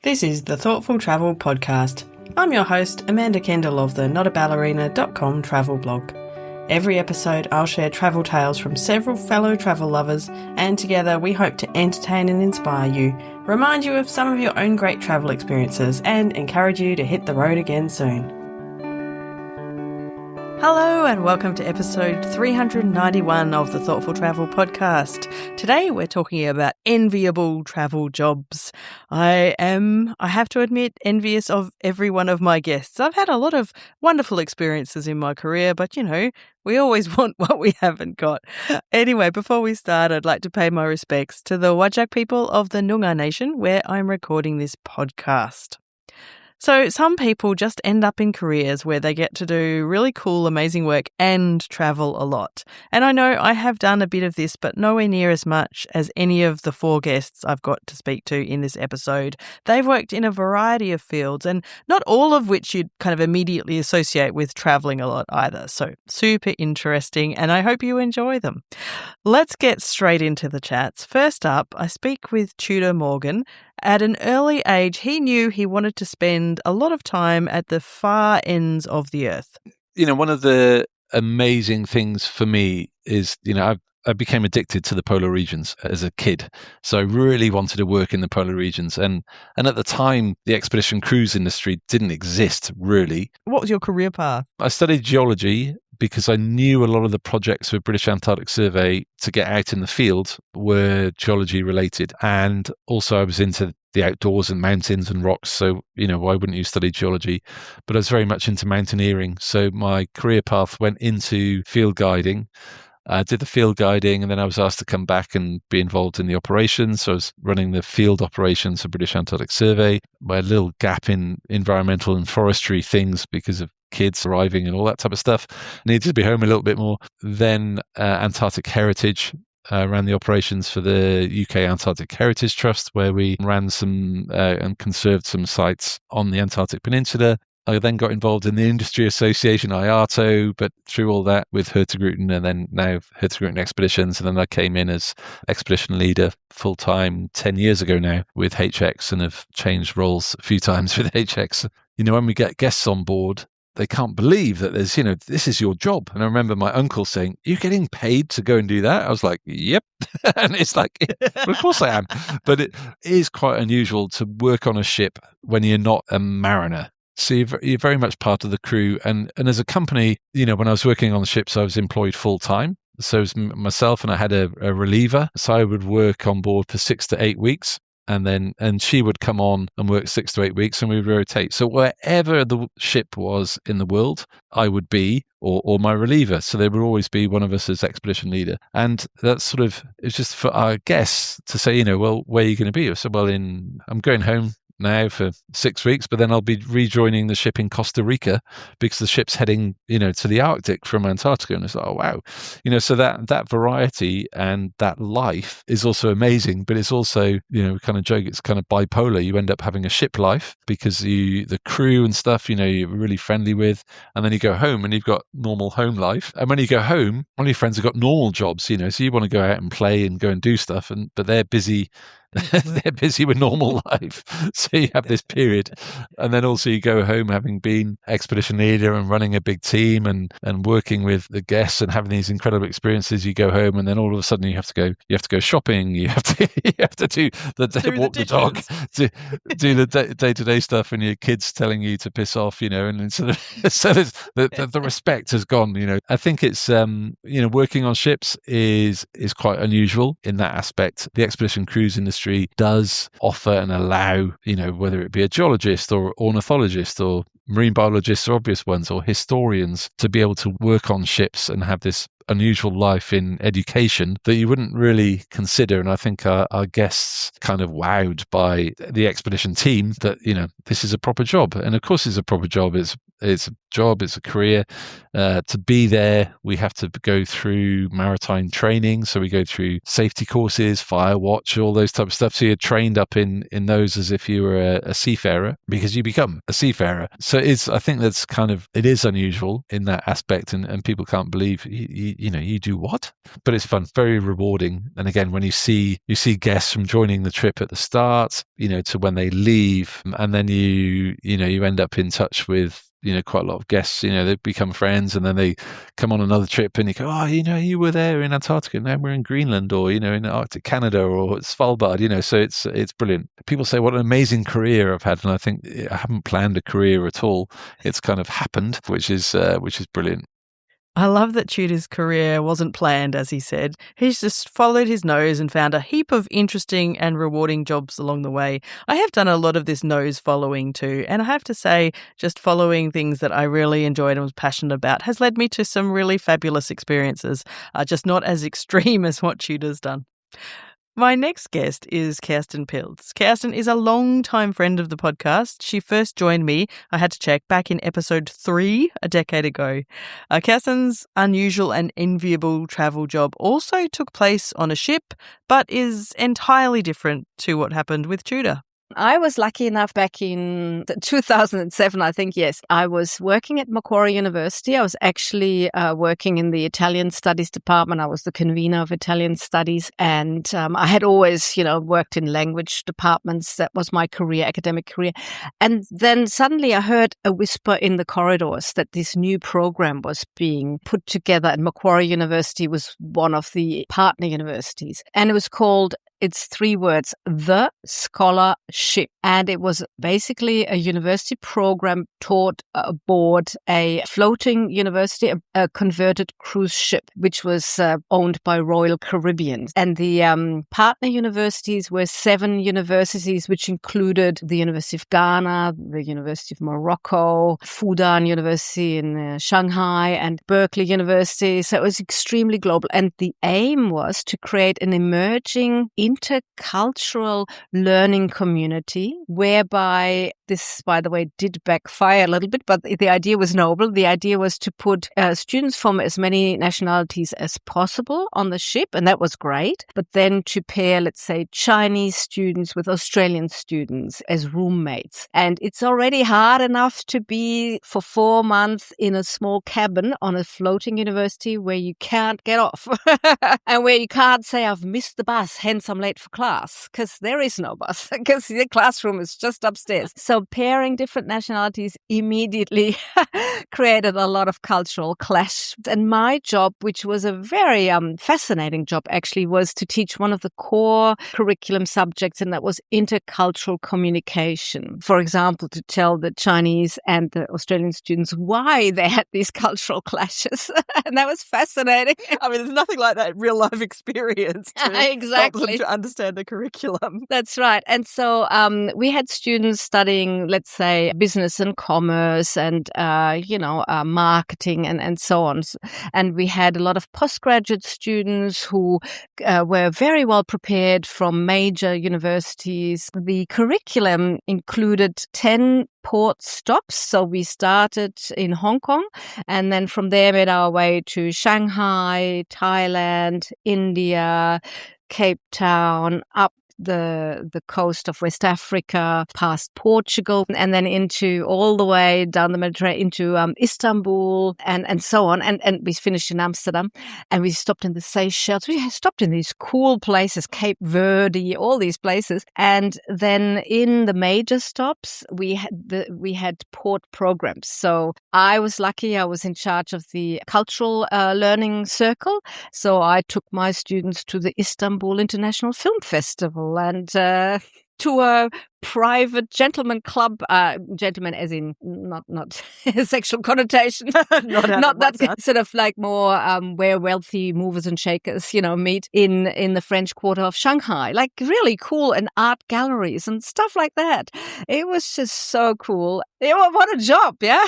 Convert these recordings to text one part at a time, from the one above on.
This is the Thoughtful Travel Podcast. I'm your host, Amanda Kendall of the notaballerina.com travel blog. Every episode, I'll share travel tales from several fellow travel lovers, and together we hope to entertain and inspire you, remind you of some of your own great travel experiences, and encourage you to hit the road again soon. Hello and welcome to episode 391 of the Thoughtful Travel Podcast. Today we're talking about enviable travel jobs. I have to admit, envious of every one of my guests. I've had a lot of wonderful experiences in my career, but we always want what we haven't got. Anyway, before we start, I'd like to pay my respects to the Whadjuk people of the Noongar Nation where I'm recording this podcast. So some people just end up in careers where they get to do really cool, amazing work and travel a lot. And I know I have done a bit of this, but nowhere near as much as any of the four guests I've got to speak to in this episode. They've worked in a variety of fields, and not all of which you'd kind of immediately associate with traveling a lot either. So super interesting, and I hope you enjoy them. Let's get straight into the chats. First up, I speak with Tudor Morgan. At an early age, he knew he wanted to spend a lot of time at the far ends of the earth. One of the amazing things for me is, I became addicted to the polar regions as a kid. So I really wanted to work in the polar regions. And at the time, the expedition cruise industry didn't exist, really. What was your career path? I studied geology because I knew a lot of the projects with British Antarctic Survey to get out in the field were geology related. And also I was into the outdoors and mountains and rocks. So, why wouldn't you study geology? But I was very much into mountaineering. So my career path went into field guiding. I did the field guiding, and then I was asked to come back and be involved in the operations. So I was running the field operations for British Antarctic Survey. My little gap in environmental and forestry things because of kids arriving and all that type of stuff. Needed to be home a little bit more. Then Antarctic Heritage. Ran the operations for the UK Antarctic Heritage Trust, where we ran some and conserved some sites on the Antarctic Peninsula. I then got involved in the industry association, IARTO, but through all that with Hurtigruten and then now Hurtigruten Expeditions. And then I came in as expedition leader full-time 10 years ago now with HX and have changed roles a few times with HX. When we get guests on board, they can't believe that there's, this is your job. And I remember my uncle saying, "You're getting paid to go and do that?" I was like, "Yep." And it's like, well, of course I am. But it is quite unusual to work on a ship when you're not a mariner. So you're very much part of the crew. And as a company, when I was working on the ships, I was employed full time. So it was myself, and I had a reliever. So I would work on board for 6 to 8 weeks. And she would come on and work 6 to 8 weeks, and we would rotate. So wherever the ship was in the world, I would be, or my reliever. So there would always be one of us as expedition leader. And that's it's just for our guests to say, well, where are you going to be? I said, well, I'm going home now for 6 weeks, but then I'll be rejoining the ship in Costa Rica because the ship's heading, to the Arctic from Antarctica. And it's like, oh, wow. So that variety and that life is also amazing, but it's also, we kind of joke, it's kind of bipolar. You end up having a ship life because the crew and stuff, you're really friendly with, and then you go home and you've got normal home life. And when you go home, all your friends have got normal jobs, so you want to go out and play and go and do stuff, but they're busy. They're busy with normal life. So you have this period. And then also you go home having been expedition leader and running a big team and working with the guests and having these incredible experiences. You go home and then all of a sudden you have to go shopping. You have to do walk the dog, do the day-to-day stuff, and your kids telling you to piss off, and so the respect has gone, I think it's, working on ships is quite unusual in that aspect. The expedition cruise industry does offer and allow, whether it be a geologist or ornithologist or marine biologists or obvious ones or historians, to be able to work on ships and have this unusual life in education that you wouldn't really consider. And I think our guests kind of wowed by the expedition team that, this is a proper job. And of course it's a proper job. It's a job, it's a career. To be there, we have to go through maritime training. So we go through safety courses, fire watch, all those type of stuff. So you're trained up in those as if you were a seafarer, because you become a seafarer. So I think that's it is unusual in that aspect, and people can't believe, you do what? But it's fun, very rewarding. And again, when you see guests from joining the trip at the start, to when they leave, and then you end up in touch with, quite a lot of guests, they become friends, and then they come on another trip and you go, oh, you were there in Antarctica, now we're in Greenland, or, in Arctic Canada or Svalbard, so it's brilliant. People say what an amazing career I've had. And I think I haven't planned a career at all. It's kind of happened, which is brilliant. I love that Tudor's career wasn't planned, as he said. He's just followed his nose and found a heap of interesting and rewarding jobs along the way. I have done a lot of this nose following too, and I have to say, just following things that I really enjoyed and was passionate about has led me to some really fabulous experiences, just not as extreme as what Tudor's done. My next guest is Kerstin Pilz. Kerstin is a long-time friend of the podcast. She first joined me, I had to check, back in episode 3 a decade ago. Kerstin's unusual and enviable travel job also took place on a ship, but is entirely different to what happened with Tudor. I was lucky enough back in 2007, I think, yes. I was working at Macquarie University. I was actually working in the Italian Studies department. I was the convener of Italian Studies. And I had always, worked in language departments. That was my career, academic career. And then suddenly I heard a whisper in the corridors that this new program was being put together. And Macquarie University was one of the partner universities. And it was called, it's 3 words, The Scholarship. And it was basically a university program taught aboard a floating university, a converted cruise ship, which was owned by Royal Caribbean. And the partner universities were 7 universities, which included the University of Ghana, the University of Morocco, Fudan University in Shanghai, and Berkeley University. So it was extremely global. And the aim was to create an emerging intercultural learning community, whereby this, by the way, did backfire a little bit, but the idea was noble. The idea was to put students from as many nationalities as possible on the ship, and that was great. But then to pair, let's say, Chinese students with Australian students as roommates. And it's already hard enough to be for 4 months in a small cabin on a floating university where you can't get off and where you can't say, I've missed the bus, hence I'm late for class, because there is no bus, because the classroom is just upstairs. So pairing different nationalities immediately created a lot of cultural clash. And my job, which was a very fascinating job actually, was to teach one of the core curriculum subjects, and that was intercultural communication. For example, to tell the Chinese and the Australian students why they had these cultural clashes. And that was fascinating. I mean, there's nothing like that real life experience to exactly. help them to understand the curriculum. That's right. And so we had students studying, let's say, business and commerce and, marketing and so on. And we had a lot of postgraduate students who were very well prepared from major universities. The curriculum included 10 port stops. So we started in Hong Kong and then from there made our way to Shanghai, Thailand, India, Cape Town, up the coast of West Africa, past Portugal, and then into all the way down the Mediterranean into Istanbul and so on. And we finished in Amsterdam and we stopped in the Seychelles. We stopped in these cool places, Cape Verde, all these places. And then in the major stops, we had port programs. So I was lucky. I was in charge of the cultural learning circle. So I took my students to the Istanbul International Film Festival and to a private gentleman club, gentleman as in not sexual connotation, not that sort of like more where wealthy movers and shakers, meet in the French Quarter of Shanghai, like really cool, and art galleries and stuff like that. It was just so cool. What a job, yeah.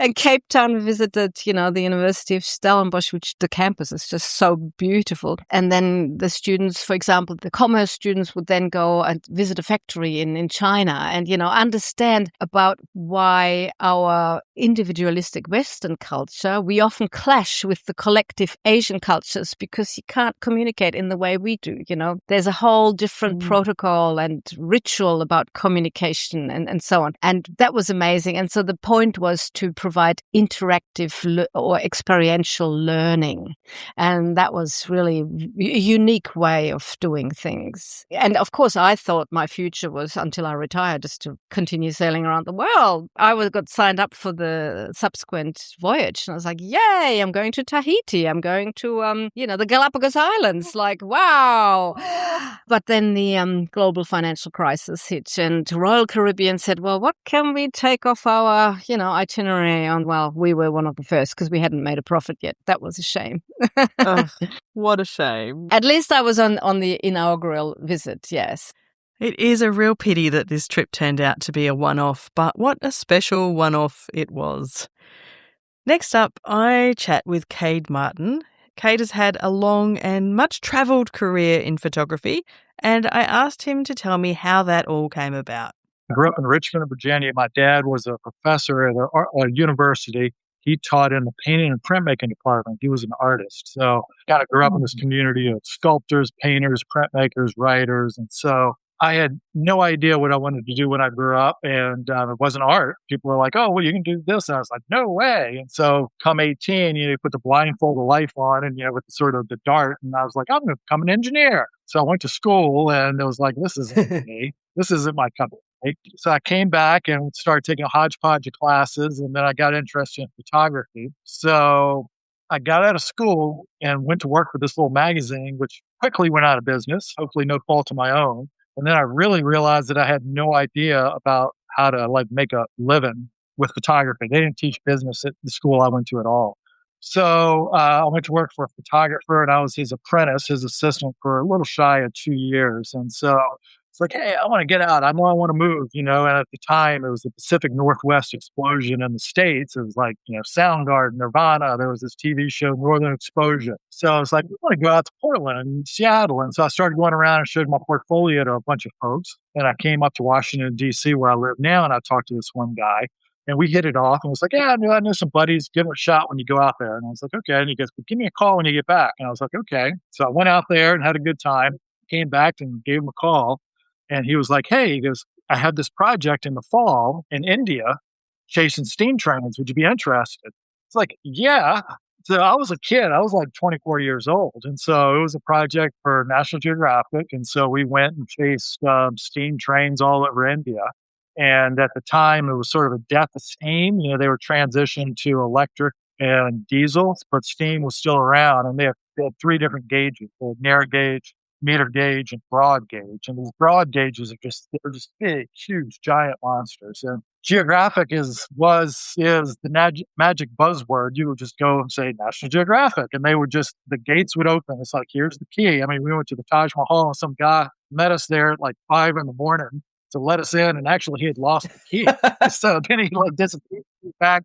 And Cape Town, we visited, the University of Stellenbosch, which the campus is just so beautiful. And then the students, for example, the commerce students would then go and visit a factory in in China and, understand about why our individualistic Western culture, we often clash with the collective Asian cultures because you can't communicate in the way we do. There's a whole different protocol and ritual about communication and so on. And that was amazing. And so the point was to provide interactive or experiential learning. And that was really a unique way of doing things. And of course, I thought my future was, until I retired, just to continue sailing around the world. I got signed up for the subsequent voyage. And I was like, yay, I'm going to Tahiti. I'm going to, the Galapagos Islands. Like, wow. But then the global financial crisis hit, and Royal Caribbean said, well, what can we take off our, itinerary on? Well, we were one of the first because we hadn't made a profit yet. That was a shame. What a shame. At least I was on the inaugural visit, yes. It is a real pity that this trip turned out to be a one-off, but what a special one-off it was. Next up, I chat with Cade Martin. Cade has had a long and much-travelled career in photography, and I asked him to tell me how that all came about. I grew up in Richmond, Virginia. My dad was a professor at a university. He taught in the painting and printmaking department. He was an artist. So I kind of grew up in this community of sculptors, painters, printmakers, writers. And so I had no idea what I wanted to do when I grew up. And it wasn't art. People were like, oh, well, you can do this. And I was like, no way. And so come 18, you put the blindfold of life on and, with sort of the dart. And I was like, I'm going to become an engineer. So I went to school and it was like, this isn't me. This isn't my cup of tea. So I came back and started taking a hodgepodge of classes. And then I got interested in photography. So I got out of school and went to work for this little magazine, which quickly went out of business, hopefully no fault of my own. And then I really realized that I had no idea about how to make a living with photography. They didn't teach business at the school I went to at all. So I went to work for a photographer and I was his apprentice, his assistant for a little shy of 2 years. And so it's like, hey, I want to get out. I know I want to move, And at the time it was the Pacific Northwest explosion in the States. It was like, Soundgarden, Nirvana. There was this TV show, Northern Exposure. So I was like, we want to go out to Portland and Seattle. And so I started going around and showed my portfolio to a bunch of folks. And I came up to Washington, D.C., where I live now. And I talked to this one guy. And we hit it off and was like, yeah, I know some buddies. Give it a shot when you go out there. And I was like, okay. And he goes, give me a call when you get back. And I was like, okay. So I went out there and had a good time, came back and gave him a call. And he was like, hey, he goes, I had this project in the fall in India chasing steam trains. Would you be interested? It's like, yeah. So I was a kid. I was like 24 years old. And so it was a project for National Geographic. And so we went and chased steam trains all over India. And at the time, it was sort of a death of steam. They were transitioned to electric and diesel, but steam was still around. And they had 3 different gauges: narrow gauge, meter gauge, and broad gauge. And these broad gauges they're just big, huge, giant monsters. And Geographic is the magic buzzword. You would just go and say National Geographic, and the gates would open. It's like, here's the key. I mean, we went to the Taj Mahal, and some guy met us there at like 5 a.m. to let us in, and actually he had lost the key. So then he disappeared back,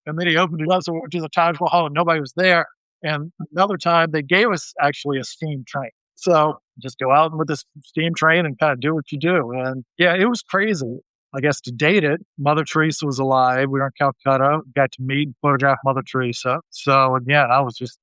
and then he opened it up, so we went to the Taj Mahal, and nobody was there. And another time, they gave us actually a steam train. So just go out with this steam train and kind of do what you do. And yeah, it was crazy. I guess to date it, Mother Teresa was alive. We were in Calcutta, got to meet and photograph Mother Teresa. So again, I was just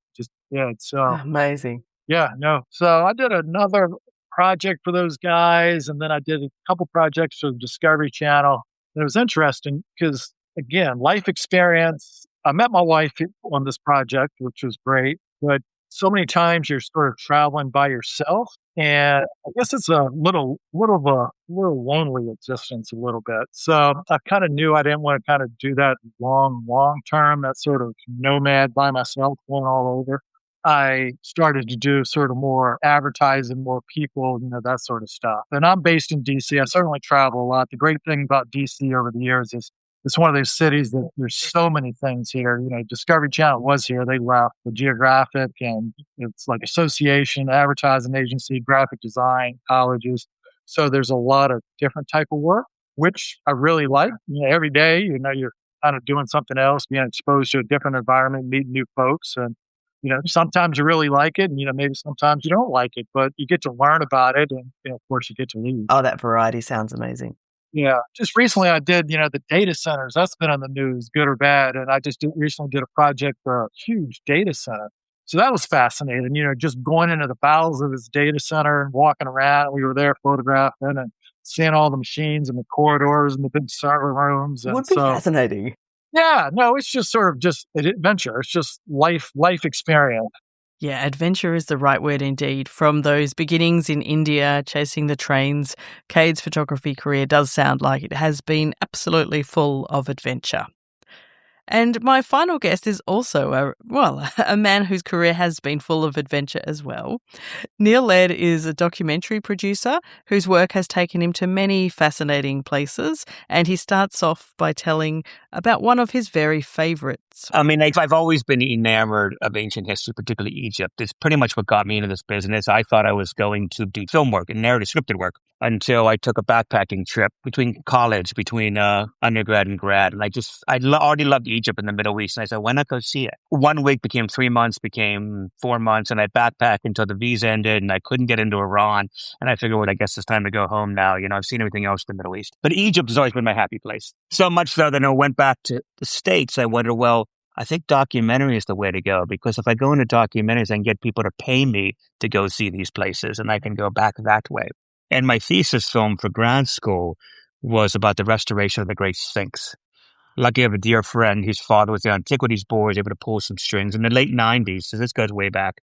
yeah. So amazing. Yeah, no. So I did another project for those guys, and then I did a couple projects for the Discovery Channel. And it was interesting because, again, life experience. I met my wife on this project, which was great, but so many times you're sort of traveling by yourself, and I guess it's a little lonely existence a little bit. So I kind of knew I didn't want to kind of do that long term, that sort of nomad by myself going all over. I started to do sort of more advertising, more people, that sort of stuff. And I'm based in DC. I certainly travel a lot. The great thing about DC over the years is it's one of those cities that there's so many things here. Discovery Channel was here. They left. The Geographic, and it's like association, advertising agency, graphic design, colleges. So there's a lot of different type of work, which I really like. Every day, you're kind of doing something else, being exposed to a different environment, meeting new folks. And sometimes you really like it, and maybe sometimes you don't like it, but you get to learn about it, and of course you get to leave. Oh, that variety sounds amazing. Yeah. Just recently I did, the data centers. That's been on the news, good or bad. And I just recently did a project for a huge data center. So that was fascinating, just going into the bowels of this data center and walking around. We were there photographing and seeing all the machines and the corridors and the big server rooms. It And would be so, fascinating. yeah, no, it's just sort of just an adventure. It's just life experience. Yeah, adventure is the right word indeed. From those beginnings in India, chasing the trains, Cade's photography career does sound like it has been absolutely full of adventure. And my final guest is also a man whose career has been full of adventure as well. Neil Laird is a documentary producer whose work has taken him to many fascinating places, and he starts off by telling about one of his very favourites. I mean, I've always been enamored of ancient history, particularly Egypt. It's pretty much what got me into this business. I thought I was going to do film work and narrative scripted work until I took a backpacking trip between undergrad and grad. And already loved Egypt and the Middle East. And I said, why not go see it? 1 week became 3 months, became 4 months. And I backpacked until the visa ended and I couldn't get into Iran. And I figured, well, I guess it's time to go home now. I've seen everything else in the Middle East. But Egypt has always been my happy place. So much so that I went back to the States. I wondered, well, I think documentary is the way to go, because if I go into documentaries, I can get people to pay me to go see these places and I can go back that way. And my thesis film for grad school was about the restoration of the Great Sphinx. Lucky I have a dear friend whose father was the Antiquities Board, was able to pull some strings. In the late 90s, so this goes way back,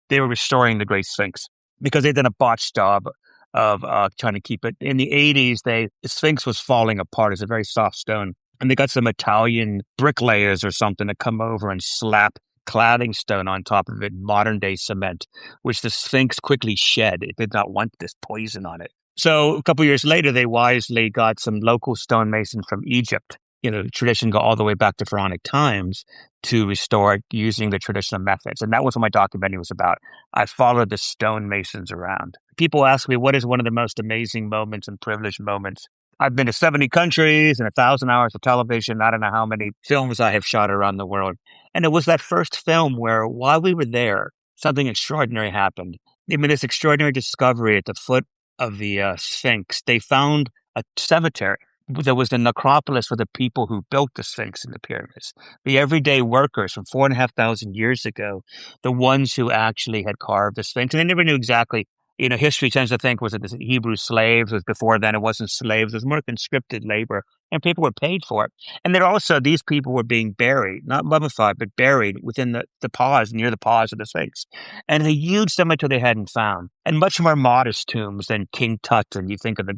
they were restoring the Great Sphinx because they'd done a botched job of trying to keep it. In the 80s, the Sphinx was falling apart. It's a very soft stone. And they got some Italian bricklayers or something to come over and slap cladding stone on top of it, modern day cement, which the Sphinx quickly shed. It did not want this poison on it. So a couple of years later, they wisely got some local stonemasons from Egypt. The tradition go all the way back to pharaonic times to restore it using the traditional methods. And that was what my documentary was about. I followed the stonemasons around. People ask me, what is one of the most amazing moments and privileged moments? I've been to 70 countries and 1,000 hours of television. I don't know how many films I have shot around the world. And it was that first film where, while we were there, something extraordinary happened. I mean, this extraordinary discovery at the foot of the Sphinx. They found a cemetery. There was the necropolis for the people who built the Sphinx and the pyramids. The everyday workers from 4,500 years ago, the ones who actually had carved the Sphinx. And they never knew exactly. History tends to think was it the Hebrew slaves. Was before then it wasn't slaves. It was more conscripted labor, and people were paid for it. And then also these people were being buried, not mummified, but buried within the paws, near the paws of the Sphinx. And a huge cemetery they hadn't found, and much more modest tombs than King Tut. And you think of the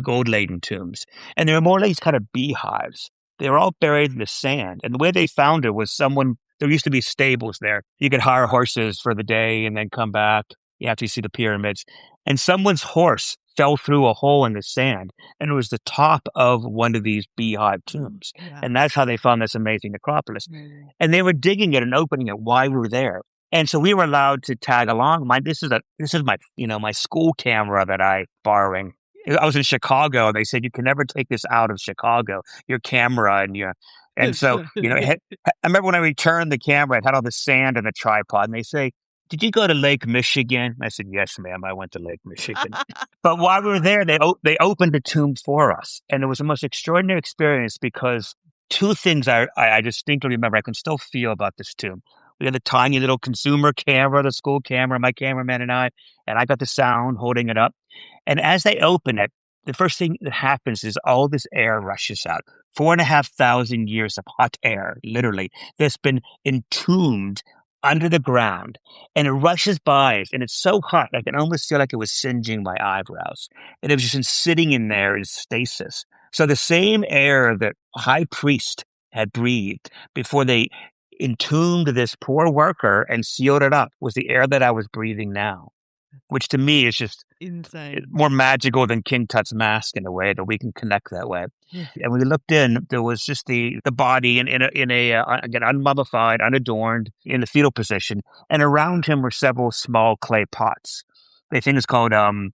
gold-laden tombs, and they were more like these kind of beehives. They were all buried in the sand, and the way they found it was there used to be stables there. You could hire horses for the day and then come back. You have to see the pyramids. And someone's horse fell through a hole in the sand, and it was the top of one of these beehive tombs. Yeah. And that's how they found this amazing necropolis. Mm. And they were digging it and opening it while we were there. And so we were allowed to tag along. This is my my school camera that I'm borrowing. I was in Chicago, and they said, you can never take this out of Chicago, your camera and so, I remember when I returned the camera, it had all the sand in the tripod, and they say, did you go to Lake Michigan? I said, yes, ma'am, I went to Lake Michigan. But while we were there, they opened the tomb for us. And it was the most extraordinary experience because two things I distinctly remember, I can still feel about this tomb. We had a tiny little consumer camera, the school camera, my cameraman and I got the sound holding it up. And as they open it, the first thing that happens is all this air rushes out. 4,500 years of hot air, literally, that's been entombed under the ground, and it rushes by, and it's so hot, I can almost feel like it was singeing my eyebrows. And it was just sitting in there in stasis. So the same air that high priest had breathed before they entombed this poor worker and sealed it up was the air that I was breathing now, which to me is just insane, more magical than King Tut's mask in a way that we can connect that way. Yeah. And when we looked in, there was just the body in a again, unmummified, unadorned, in the fetal position. And around him were several small clay pots. They think it's called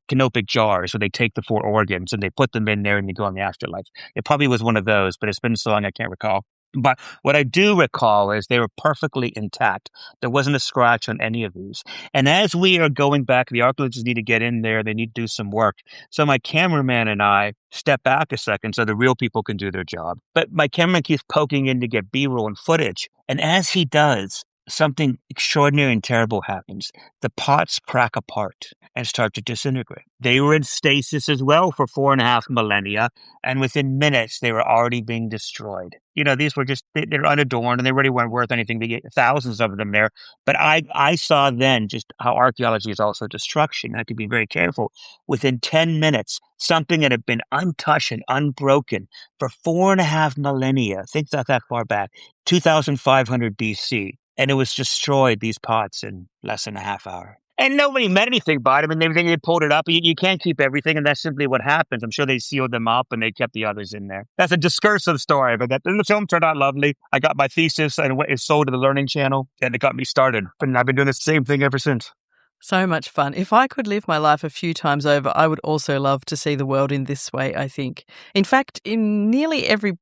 canopic jars, where they take the 4 organs and they put them in there and they go on the afterlife. It probably was one of those, but it's been so long I can't recall. But what I do recall is they were perfectly intact. There wasn't a scratch on any of these. And as we are going back, the archaeologists need to get in there. They need to do some work. So my cameraman and I step back a second so the real people can do their job. But my cameraman keeps poking in to get B-roll and footage. And as he does, something extraordinary and terrible happens. The pots crack apart and start to disintegrate. They were in stasis as well for 4.5 millennia, and within minutes, they were already being destroyed. These were just, they're unadorned, and they really weren't worth anything. They get thousands of them there. But I saw then just how archaeology is also destruction. I had to be very careful. Within 10 minutes, something that had been untouched and unbroken for 4.5 millennia, think that far back, 2500 BC, and it was destroyed, these pots, in less than a half hour. And nobody meant anything by it. I mean, they pulled it up. You can't keep everything, and that's simply what happens. I'm sure they sealed them up, and they kept the others in there. That's a discursive story, but the film turned out lovely. I got my thesis, and it sold to the Learning Channel, and it got me started. And I've been doing the same thing ever since. So much fun. If I could live my life a few times over, I would also love to see the world in this way, I think. In fact, in nearly every...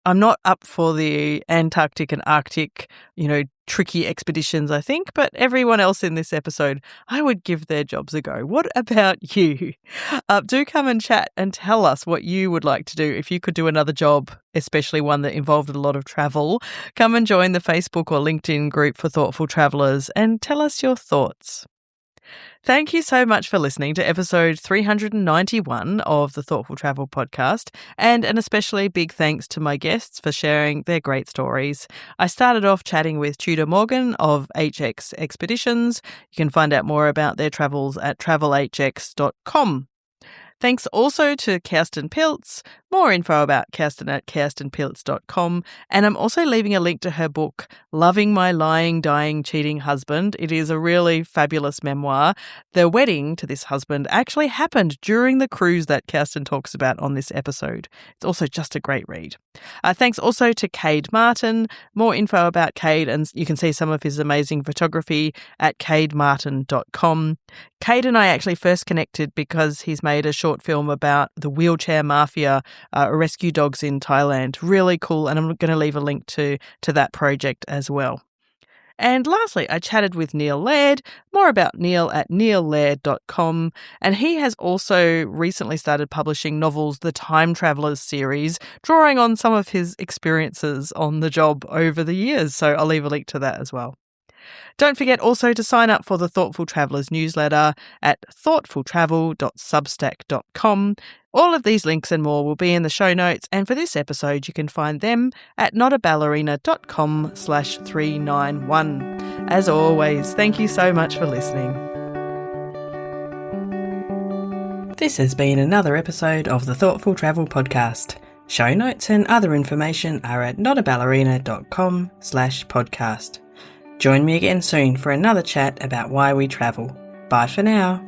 I'm not up for the Antarctic and Arctic, tricky expeditions, I think, but everyone else in this episode, I would give their jobs a go. What about you? Do come and chat and tell us what you would like to do if you could do another job, especially one that involved a lot of travel. Come and join the Facebook or LinkedIn group for Thoughtful Travellers and tell us your thoughts. Thank you so much for listening to episode 391 of the Thoughtful Travel podcast, and an especially big thanks to my guests for sharing their great stories. I started off chatting with Tudor Morgan of HX Expeditions. You can find out more about their travels at travelhx.com. Thanks also to Kerstin Pilz. More info about Kerstin at kerstinpilz.com. And I'm also leaving a link to her book, Loving My Lying, Dying, Cheating Husband. It is a really fabulous memoir. The wedding to this husband actually happened during the cruise that Kerstin talks about on this episode. It's also just a great read. Thanks also to Cade Martin. More info about Cade, and you can see some of his amazing photography at cademartin.com. Cade and I actually first connected because he's made a short film about the wheelchair mafia, rescue dogs in Thailand. Really cool, and I'm going to leave a link to that project as well. And lastly, I chatted with Neil Laird. More about Neil at neillaird.com. And he has also recently started publishing novels, the Time Travellers series, drawing on some of his experiences on the job over the years. So I'll leave a link to that as well. Don't forget also to sign up for the Thoughtful Travellers newsletter at thoughtfultravel.substack.com. All of these links and more will be in the show notes, and for this episode you can find them at notaballerina.com/391. As always, thank you so much for listening. This has been another episode of the Thoughtful Travel podcast. Show notes and other information are at notaballerina.com/podcast. Join me again soon for another chat about why we travel. Bye for now.